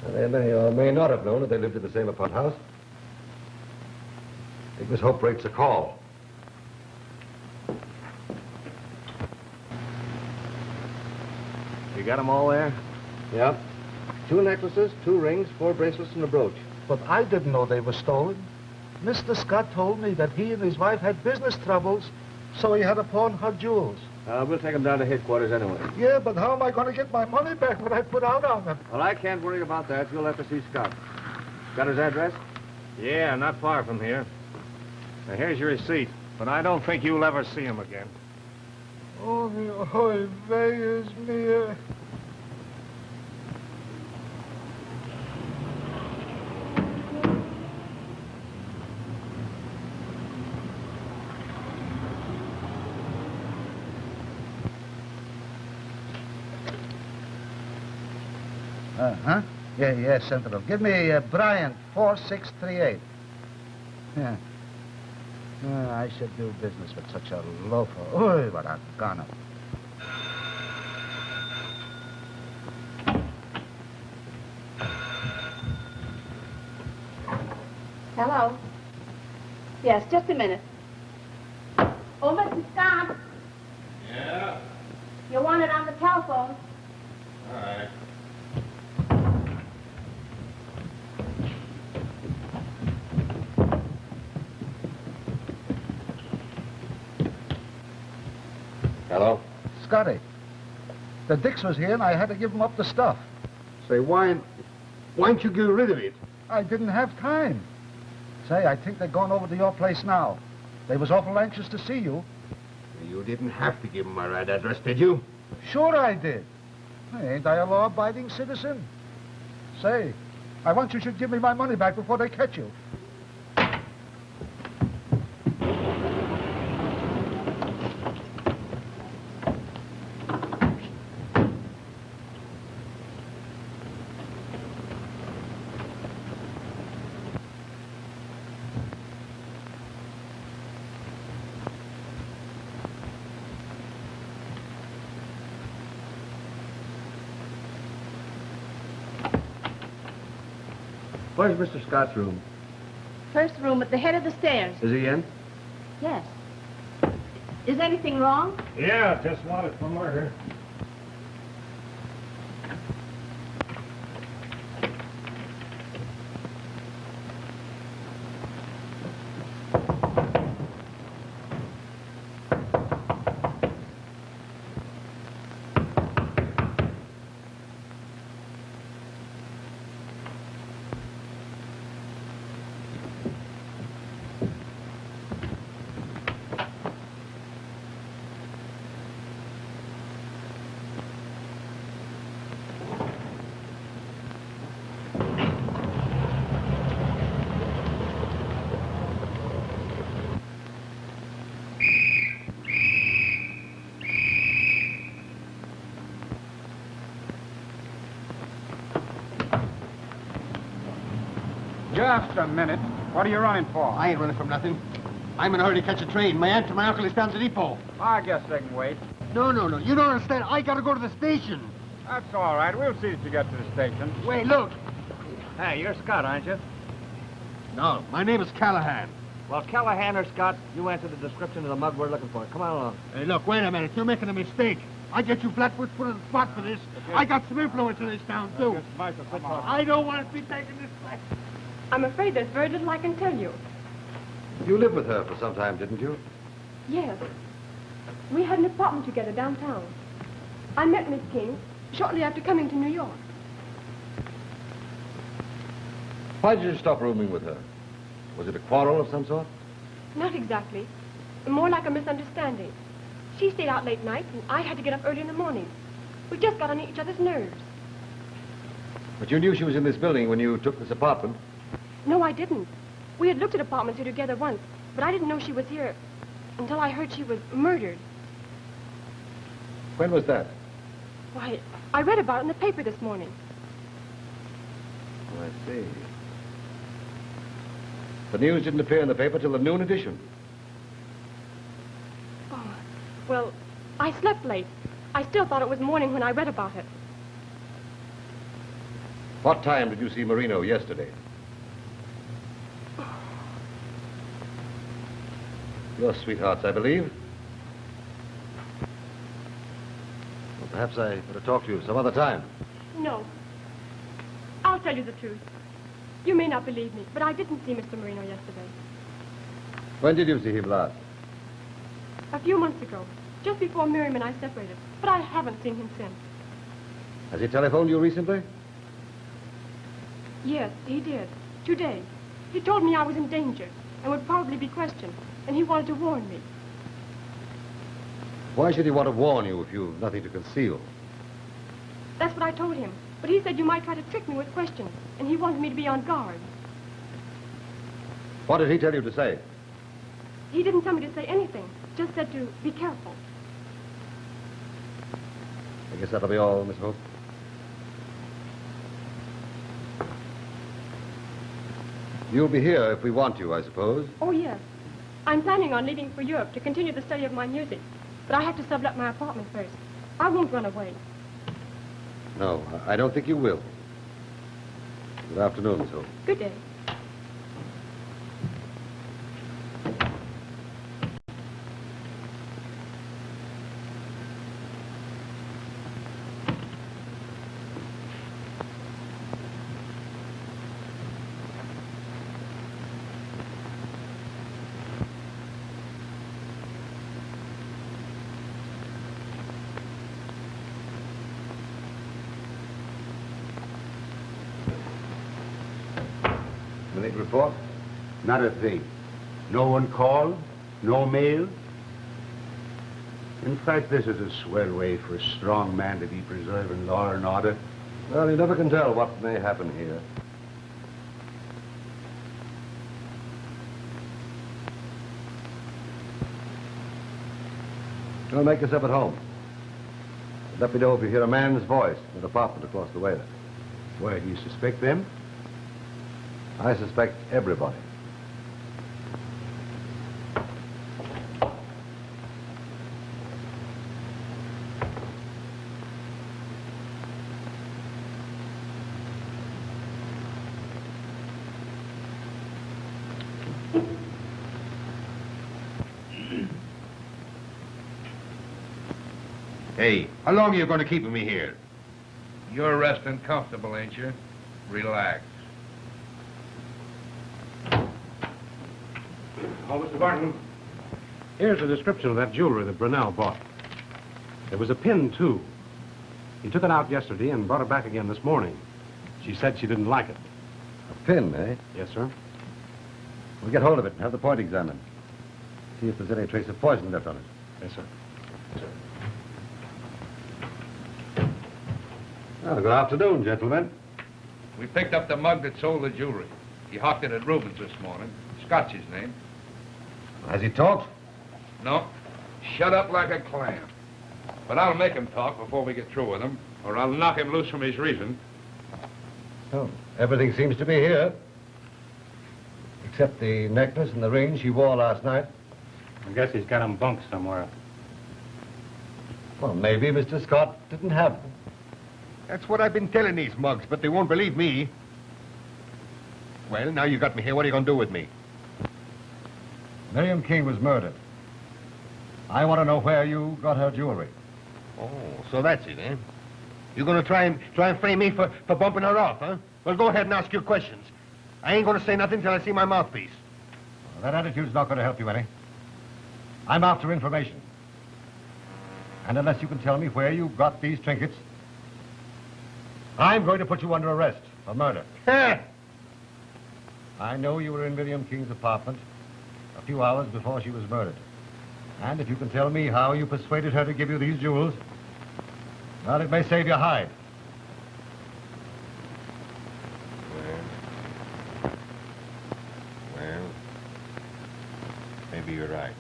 They may or may not have known that they lived in the same apartment house. I think Miss Hope breaks a call. You got them all there? Yep. 2 necklaces, 2 rings, 4 bracelets, and a brooch. But I didn't know they were stolen. Mr. Scott told me that he and his wife had business troubles, so he had to pawn her jewels. We'll take them down to headquarters anyway. Yeah, but how am I going to get my money back when I put out on them? Well, I can't worry about that. You'll have to see Scott. Got his address? Yeah, not far from here. Now, here's your receipt, but I don't think you'll ever see him again. Oh, oy vey is me. Huh? Yeah, Sentinel. Give me Bryant 4638. Yeah. I should do business with such a loafer. Oy, what a gunner. Hello. Yes, just a minute. Oh, Mr. Scott. Yeah? You want it on the telephone? All right. Hello? Scotty, the Dix was here and I had to give him up the stuff. Say, why don't you get rid of it? I didn't have time. Say, I think they're going over to your place now. They was awful anxious to see you. You didn't have to give him my right address, did you? Sure I did. Ain't I a law-abiding citizen? Say, I want you should give me my money back before they catch you. Where's Mr. Scott's room? First room at the head of the stairs. Is he in? Yes. Is anything wrong? Yeah, just wanted for murder. Just a minute. What are you running for? I ain't running from nothing. I'm in a hurry to catch a train. My aunt and my uncle is down to the depot. I guess they can wait. No. You don't understand. I gotta go to the station. That's all right. We'll see that you get to the station. Wait, look. Hey, you're Scott, aren't you? No, my name is Callahan. Well, Callahan or Scott, you answer the description of the mug we're looking for. Come on along. Hey, look, wait a minute. You're making a mistake. I get you flatfoot put on the spot for this. I got some influence in this town, too. I don't want to be taking this back. I'm afraid there's very little I can tell you. You lived with her for some time, didn't you? Yes. We had an apartment together downtown. I met Miss King shortly after coming to New York. Why did you stop rooming with her? Was it a quarrel of some sort? Not exactly. More like a misunderstanding. She stayed out late nights, and I had to get up early in the morning. We just got on each other's nerves. But you knew she was in this building when you took this apartment. No, I didn't. We had looked at apartments here together once, but I didn't know she was here until I heard she was murdered. When was that? Why, I read about it in the paper this morning. Oh, I see. The news didn't appear in the paper till the noon edition. Oh, well, I slept late. I still thought it was morning when I read about it. What time did you see Marino yesterday? Your sweethearts, I believe. Well, perhaps I better talk to you some other time. No. I'll tell you the truth. You may not believe me, but I didn't see Mr. Marino yesterday. When did you see him last? A few months ago, just before Miriam and I separated. But I haven't seen him since. Has he telephoned you recently? Yes, he did. Today. He told me I was in danger and would probably be questioned, and he wanted to warn me. Why should he want to warn you if you've nothing to conceal? That's what I told him. But he said you might try to trick me with questions, and he wanted me to be on guard. What did he tell you to say? He didn't tell me to say anything, just said to be careful. I guess that'll be all, Miss Hope. You'll be here if we want you, I suppose. Oh, yes. I'm planning on leaving for Europe to continue the study of my music, but I have to sublet my apartment first. I won't run away. No, I don't think you will. Good afternoon, Miss Hope. Good day. Anything to report? Not a thing. No one called? No mail? In fact, this is a swell way for a strong man to be preserving law and order. Well, you never can tell what may happen here. Well, make yourself at home. Let me know if you hear a man's voice in the apartment across the way there. Why, do you suspect them? I suspect everybody. Hey, how long are you going to keep me here? You're resting comfortable, ain't you? Relax. Oh, Mr. Barton, here's a description of that jewelry that Brunel bought. There was a pin, too. He took it out yesterday and brought it back again this morning. She said she didn't like it. A pin, eh? Yes, sir. We'll get hold of it and have the point examined. See if there's any trace of poison left on it. Yes, sir. Yes, sir. Well, good afternoon, gentlemen. We picked up the mug that sold the jewelry. He hawked it at Rubens this morning. Scott's his name. Has he talked? No. Shut up like a clam. But I'll make him talk before we get through with him, or I'll knock him loose from his reason. Oh, everything seems to be here. Except the necklace and the ring she wore last night. I guess he's got them bunked somewhere. Well, maybe Mr. Scott didn't have them. That's what I've been telling these mugs, but they won't believe me. Well, now you got me here. What are you going to do with me? Miriam King was murdered. I want to know where you got her jewelry. Oh, so that's it, eh? You're going to try and frame me for bumping her off, huh? Well, go ahead and ask your questions. I ain't going to say nothing till I see my mouthpiece. Well, that attitude's not going to help you any. I'm after information. And unless you can tell me where you got these trinkets, I'm going to put you under arrest for murder. I know you were in Miriam King's apartment a few hours before she was murdered. And if you can tell me how you persuaded her to give you these jewels, well, it may save your hide. Well, maybe you're right.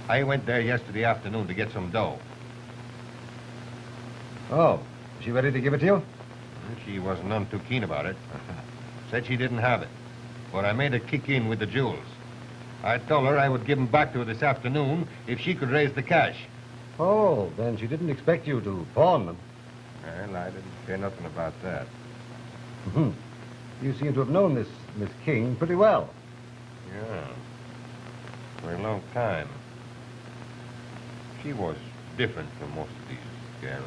I went there yesterday afternoon to get some dough. Oh, is she ready to give it to you? She wasn't none too keen about it. Said she didn't have it. But I made her kick in with the jewels. I told her I would give them back to her this afternoon if she could raise the cash. Oh, then she didn't expect you to pawn them. Well, I didn't care nothing about that. Mm-hmm. You seem to have known this Miss King pretty well. Yeah. For a long time. She was different from most of these girls.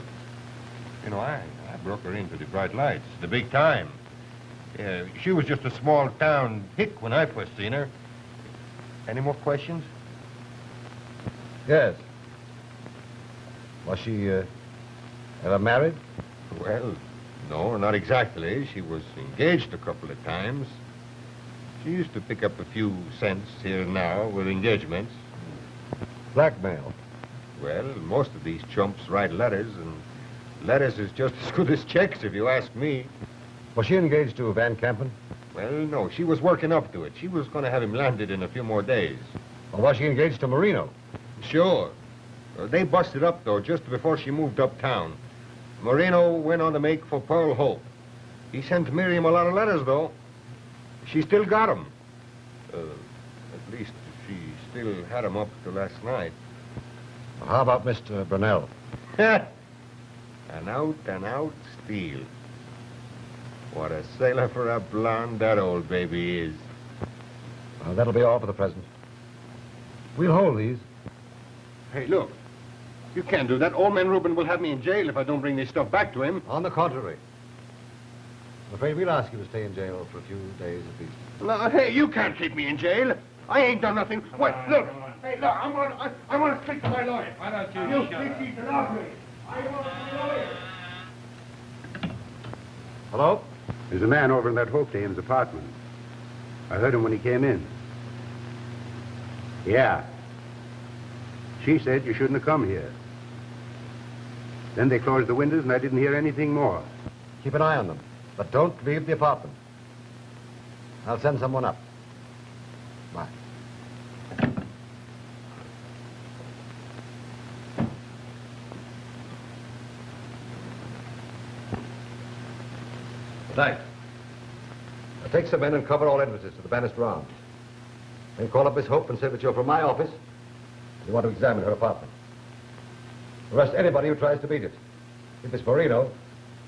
You know, I broke her into the bright lights, the big time. Yeah, she was just a small-town hick when I first seen her. Any more questions? Yes. Was she ever married? Well, no, not exactly. She was engaged a couple of times. She used to pick up a few cents here and now with engagements. Blackmail? Well, most of these chumps write letters, and letters is just as good as checks, if you ask me. Was she engaged to Van Kampen? Well, no, she was working up to it. She was going to have him landed in a few more days. Or was she engaged to Marino? Sure. They busted up, though, just before she moved uptown. Marino went on to make for Pearl Hope. He sent Miriam a lot of letters, though. She still got them. At least she still had them up to last night. How about Mr. Brunel? An out-and-out steal. What a sailor for a blonde that old baby is. Well, that'll be all for the present. We'll hold these. Hey, look. You can't do that. Old man Reuben will have me in jail if I don't bring this stuff back to him. On the contrary. I'm afraid we'll ask you to stay in jail for a few days at least. No, hey, you can't keep me in jail. I ain't done nothing. Wait, look. Hey, look, I'm gonna speak to my lawyer. Why don't you speak to the lawyer? I want to lawyer. Hello? There's a man over in that Hope dame's apartment. I heard him when he came in. Yeah. She said you shouldn't have come here. Then they closed the windows and I didn't hear anything more. Keep an eye on them, but don't leave the apartment. I'll send someone up. Bye. Thanks. Now take some men and cover all entrances to the Bannister Arms. Then call up Miss Hope and say that you're from my office. You want to examine her apartment. Arrest anybody who tries to beat it. If it's Marino,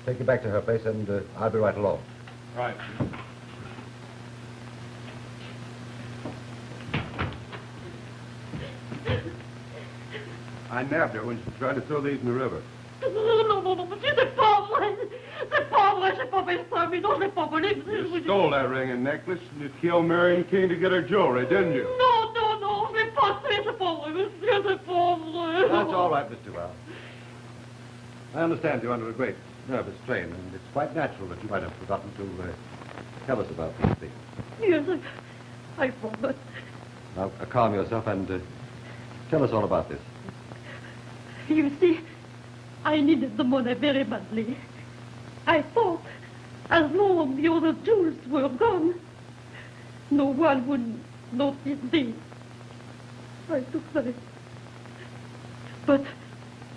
take you back to her place and I'll be right along. Right. I nabbed her when she tried to throw these in the river. Non, c'est pas vrai. C'est pas vrai, j'ai pas fait ça, mais non, j'ai pas volé. You stole that ring and necklace and you killed Marion King to get her jewelry, didn't you? Non, j'ai pas fait, c'est pas vrai, monsieur, c'est pas vrai. That's all right, Mr. Well. I understand you're under a great nervous strain, and it's quite natural that you might have forgotten to tell us about these things. Yes, I forgot. Now, calm yourself and tell us all about this. You see, I needed the money very badly. I thought, as long as the other jewels were gone, no one would notice these. I took them. But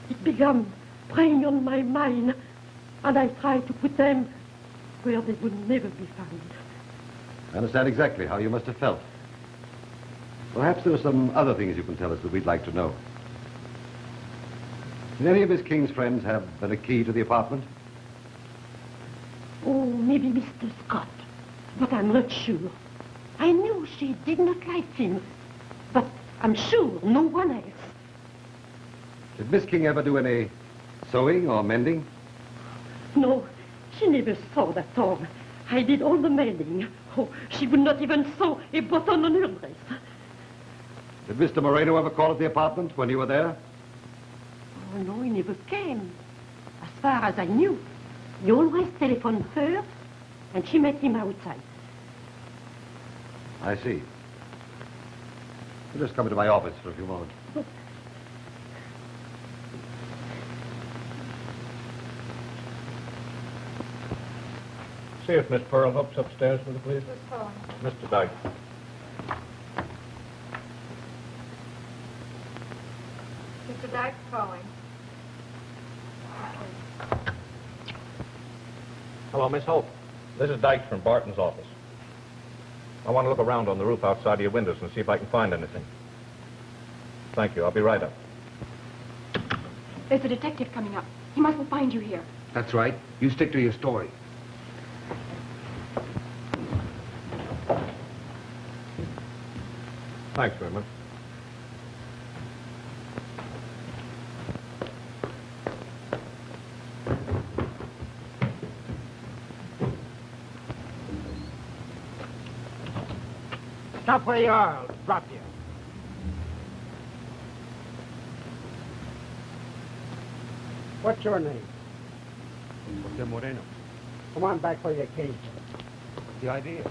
it began preying on my mind, and I tried to put them where they would never be found. I understand exactly how you must have felt. Perhaps there are some other things you can tell us that we'd like to know. Did any of Miss King's friends have a key to the apartment? Oh, maybe Mr. Scott. But I'm not sure. I knew she did not like him. But I'm sure no one else. Did Miss King ever do any sewing or mending? No, she never sewed at all. I did all the mending. Oh, she would not even sew a button on her dress. Did Mr. Moreno ever call at the apartment when you were there? Oh, no, he never came. As far as I knew. He always telephoned her, and she met him outside. I see. You'll just come into my office for a few moments. See if Miss Pearl Hope's upstairs with her, please. Who's calling? Mr. Dyke. Mr. Dyke's calling. Hello, Miss Hope. This is Dyke from Barton's office. I want to look around on the roof outside of your windows and see if I can find anything. Thank you. I'll be right up. There's a detective coming up. He mustn't find you here. That's right. You stick to your story. Thanks very much. Stop where you are. I'll drop you. What's your name? Jose Moreno. Come on back where you came What's the idea?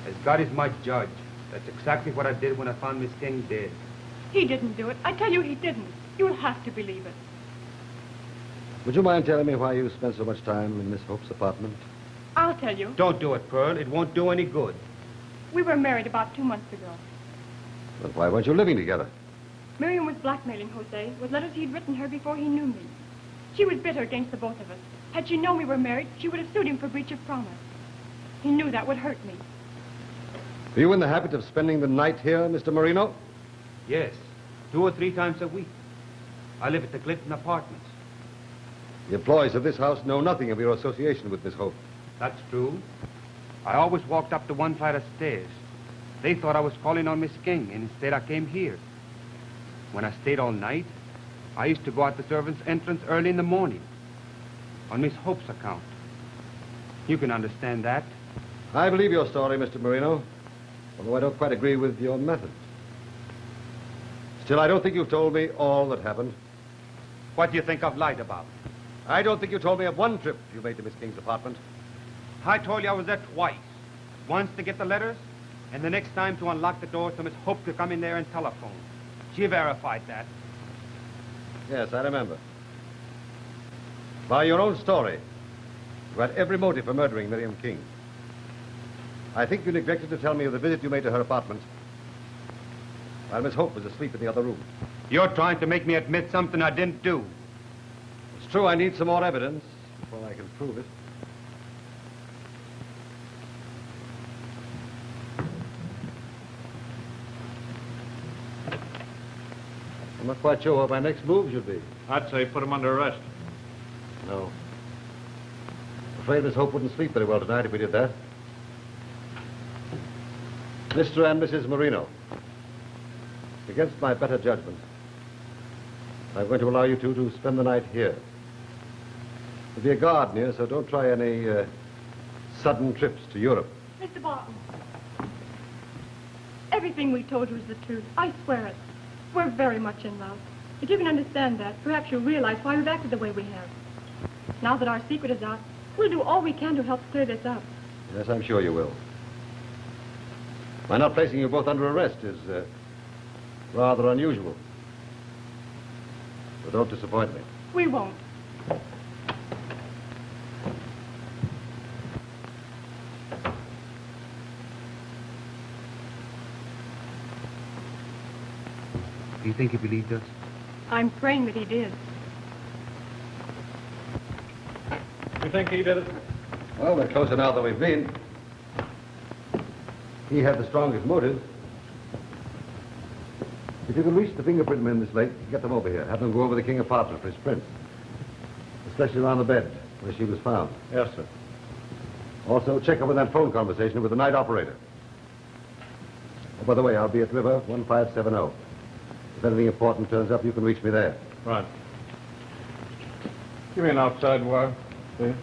As God is my judge, that's exactly what I did when I found Miss King dead. He didn't do it. I tell you he didn't. You'll have to believe it. Would you mind telling me why you spent so much time in Miss Hope's apartment? I'll tell you. Don't do it, Pearl. It won't do any good. We were married about 2 months ago. But why weren't you living together? Miriam was blackmailing Jose with letters he'd written her before he knew me. She was bitter against the both of us. Had she known we were married, she would have sued him for breach of promise. He knew that would hurt me. Are you in the habit of spending the night here, Mr. Moreno? Yes, 2 or 3 times a week. I live at the Clinton Apartments. The employees of this house know nothing of your association with Miss Hope. That's true. I always walked up the one flight of stairs. They thought I was calling on Miss King, and instead I came here. When I stayed all night, I used to go out the servants' entrance early in the morning. On Miss Hope's account. You can understand that. I believe your story, Mr. Moreno, although I don't quite agree with your methods. Still, I don't think you've told me all that happened. What do you think I've lied about? I don't think you told me of one trip you made to Miss King's apartment. I told you I was there twice. Once to get the letters, and the next time to unlock the door so Miss Hope could come in there and telephone. She verified that. Yes, I remember. By your own story, you had every motive for murdering Miriam King. I think you neglected to tell me of the visit you made to her apartment while Miss Hope was asleep in the other room. You're trying to make me admit something I didn't do. It's true I need some more evidence before I can prove it. I'm not quite sure what my next move should be. I'd say put him under arrest. No. I'm afraid Miss Hope wouldn't sleep very well tonight if we did that. Mr. and Mrs. Moreno, against my better judgment, I'm going to allow you two to spend the night here. There'll be a guard near, so don't try any sudden trips to Europe. Mr. Barton, everything we told you is the truth. I swear it. We're very much in love. If you can understand that, perhaps you'll realize why we've acted the way we have. Now that our secret is out, we'll do all we can to help clear this up. Yes, I'm sure you will. My not placing you both under arrest is rather unusual. So don't disappoint me. We won't. Do you think he believed us? I'm praying that he did. You think he did it? Well, we're closer now than we've been. He had the strongest motive. If you can reach the fingerprint men this late, get them over here. Have them go over the King apartment for his prints. Especially around the bed where she was found. Yes, sir. Also, check up on that phone conversation with the night operator. Oh, by the way, I'll be at River 1570. If anything important turns up, you can reach me there. Right. Give me an outside wire, please.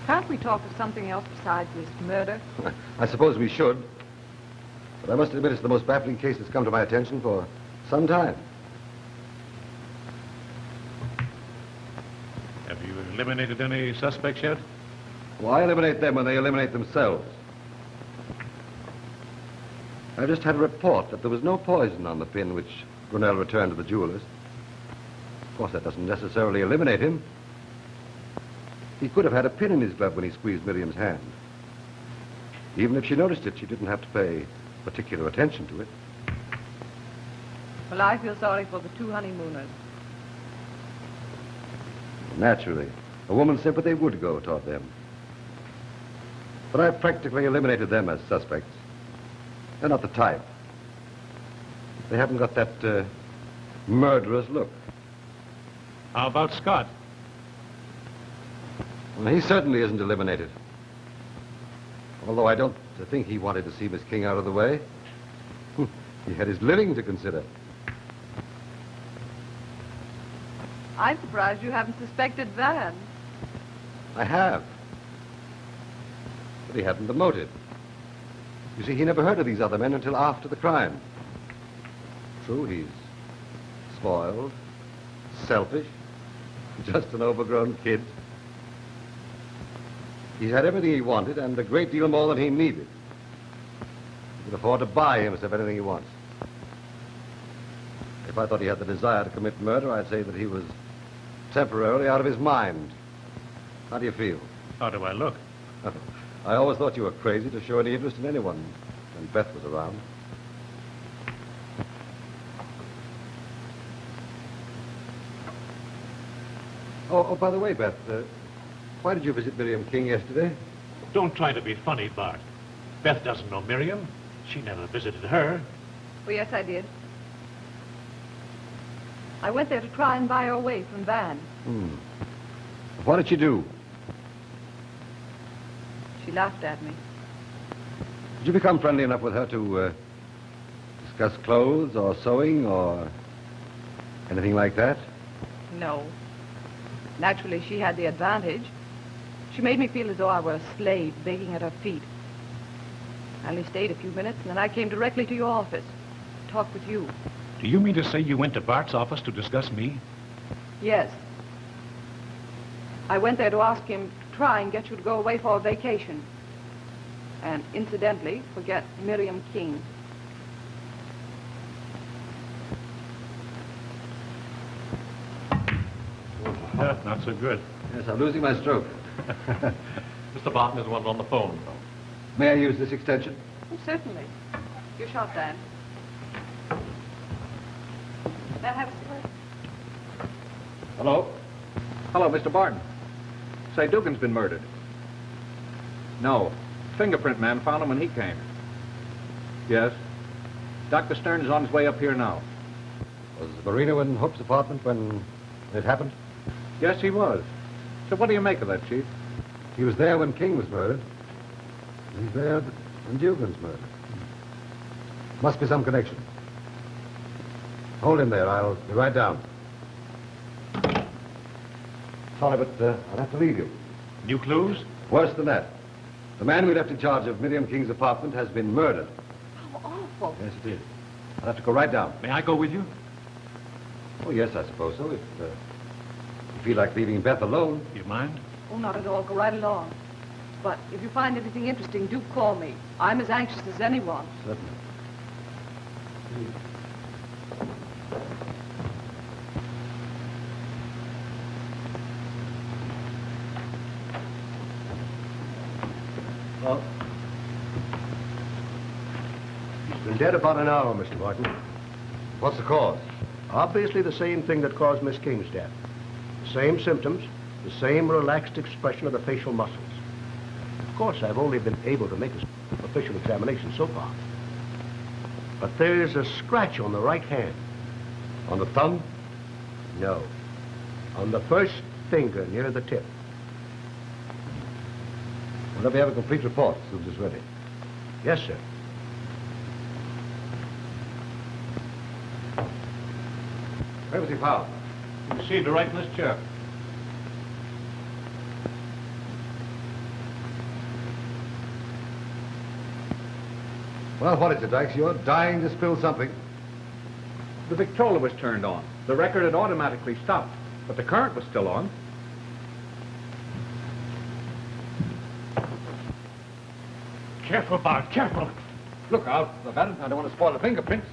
Can't we talk of something else besides this murder? I suppose we should. But I must admit it's the most baffling case that's come to my attention for some time. Have you eliminated any suspects yet? Why eliminate them when they eliminate themselves? I just had a report that there was no poison on the pin which Brunel returned to the jeweler's. Of course, that doesn't necessarily eliminate him. He could have had a pin in his glove when he squeezed Miriam's hand. Even if she noticed it, she didn't have to pay particular attention to it. Well, I feel sorry for the two honeymooners. Naturally, a woman's sympathy would go toward them. But I've practically eliminated them as suspects. They're not the type. They haven't got that murderous look. How about Scott? Well, he certainly isn't eliminated. Although I don't think he wanted to see Miss King out of the way. He had his living to consider. I'm surprised you haven't suspected Van. I have. But he hadn't the motive. You see, he never heard of these other men until after the crime. True, he's spoiled, selfish, just an overgrown kid. He had everything he wanted and a great deal more than he needed. He could afford to buy himself anything he wants. If I thought he had the desire to commit murder, I'd say that he was temporarily out of his mind. How do you feel? How do I look? I always thought you were crazy to show any interest in anyone when Beth was around. Oh, by the way, Beth, why did you visit Miriam King yesterday? Don't try to be funny, Bart. Beth doesn't know Miriam. She never visited her. Well, yes, I did. I went there to try and buy her away from Van. What did she do? She laughed at me. Did you become friendly enough with her to discuss clothes or sewing or anything like that? No. Naturally, she had the advantage. She made me feel as though I were a slave begging at her feet. I only stayed a few minutes, and then I came directly to your office to talk with you. Do you mean to say you went to Bart's office to discuss me? Yes. I went there to ask him to try and get you to go away for a vacation. And incidentally, forget Miriam King. Not so good. Yes, I'm losing my stroke. Mr. Barton is one on the phone. May I use this extension? Oh, certainly. Your shot, Dan. May I have a cigarette? Hello? Hello, Mr. Barton. Say, Dugan's been murdered. No. Fingerprint man found him when he came. Yes. Dr. Stern is on his way up here now. Was Marino in Hope's apartment when it happened? Yes, he was. So what do you make of that, Chief? He was there when King was murdered. He's there when Dugan's murdered. Must be some connection. Hold him there. I'll be right down. Sorry, but I'll have to leave you. New clues? Worse than that. The man we left in charge of Miriam King's apartment has been murdered. How awful. Yes, it is. I'll have to go right down. May I go with you? Oh, yes, I suppose so. If you feel like leaving Beth alone. You mind? Oh, not at all. Go right along. But if you find anything interesting, do call me. I'm as anxious as anyone. Certainly. Well, he's been dead about an hour, Mr. Barton. What's the cause? Obviously the same thing that caused Miss King's death. The same symptoms, the same relaxed expression of the facial muscles. Of course, I've only been able to make a superficial examination so far. But there's a scratch on the right hand. On the thumb? No. On the first finger near the tip. Whenever you have a complete report, Suze is ready. Yes, sir. Where was he found? You see, right in this chair. Well, what is it, Dykes? You're dying to spill something. The Victrola was turned on. The record had automatically stopped, but the current was still on. Careful, Bart, careful. Look out, I don't want to spoil the fingerprints.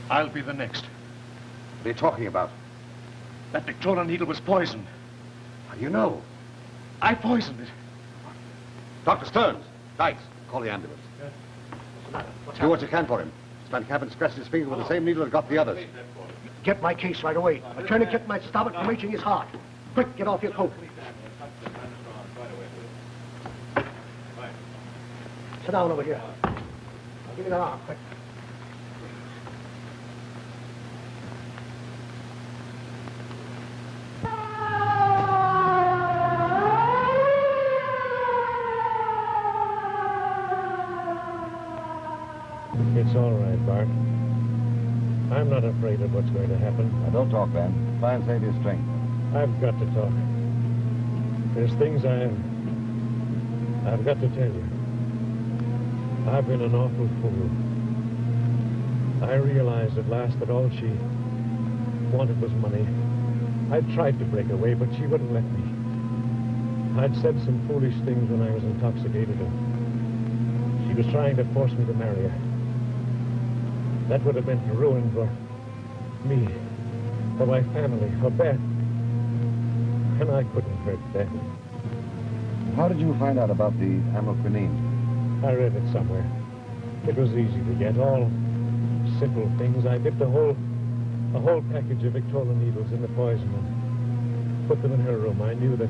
I'll be the next. What are you talking about? That Victrola needle was poisoned. How do you know? I poisoned it. Dr. Stearns, Dykes, call the ambulance. Do what you can for him. This man Cabin scratched his finger with the same needle that got the others. Get my case right away. A tourniquet might stop it from reaching his heart. Quick, get off your coat. Sit down over here. I'll give you that arm, quick. It's all right, Bart. I'm not afraid of what's going to happen. Now, don't talk, Van. Try and save your strength. I've got to talk. There's things I've got to tell you. I've been an awful fool. I realized at last that all she wanted was money. I tried to break away, but she wouldn't let me. I'd said some foolish things when I was intoxicated, and she was trying to force me to marry her. That would have meant ruin for me, for my family, for Beth. And I couldn't hurt Beth. How did you find out about the amyloquinine? I read it somewhere. It was easy to get, all simple things. I dipped a whole package of Victrola needles in the poison and put them in her room. I knew that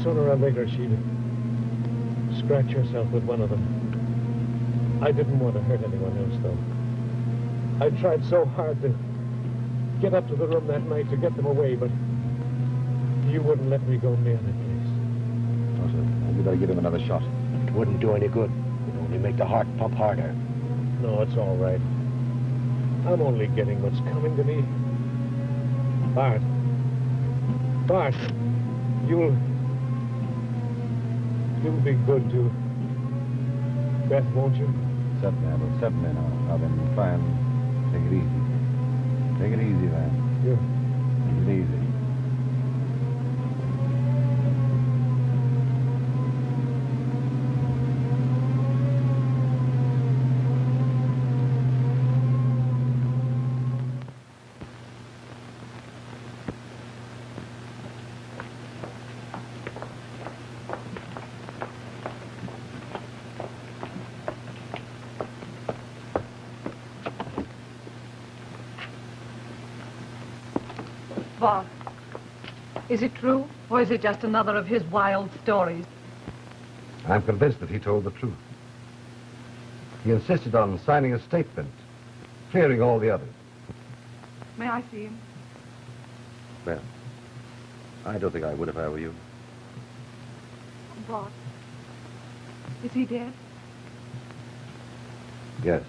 sooner or later she'd scratch herself with one of them. I didn't want to hurt anyone else, though. I tried so hard to get up to the room that night to get them away, but you wouldn't let me go near that place. No, sir. You better give him another shot. It wouldn't do any good. It'd only make the heart pump harder. No, it's all right. I'm only getting what's coming to me. Bart, you'll be good to Beth, won't you? Certainly, I will. Certainly now then try and take it easy. Take it easy, Van. Yeah. Take it easy. Bob, is it true, or is it just another of his wild stories? I'm convinced that he told the truth. He insisted on signing a statement, clearing all the others. May I see him? Well, I don't think I would if I were you. Bob, is he dead? Yes.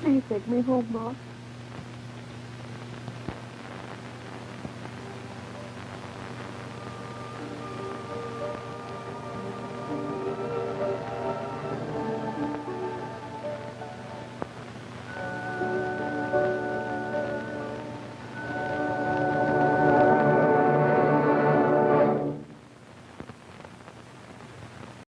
Please take me home, Bob.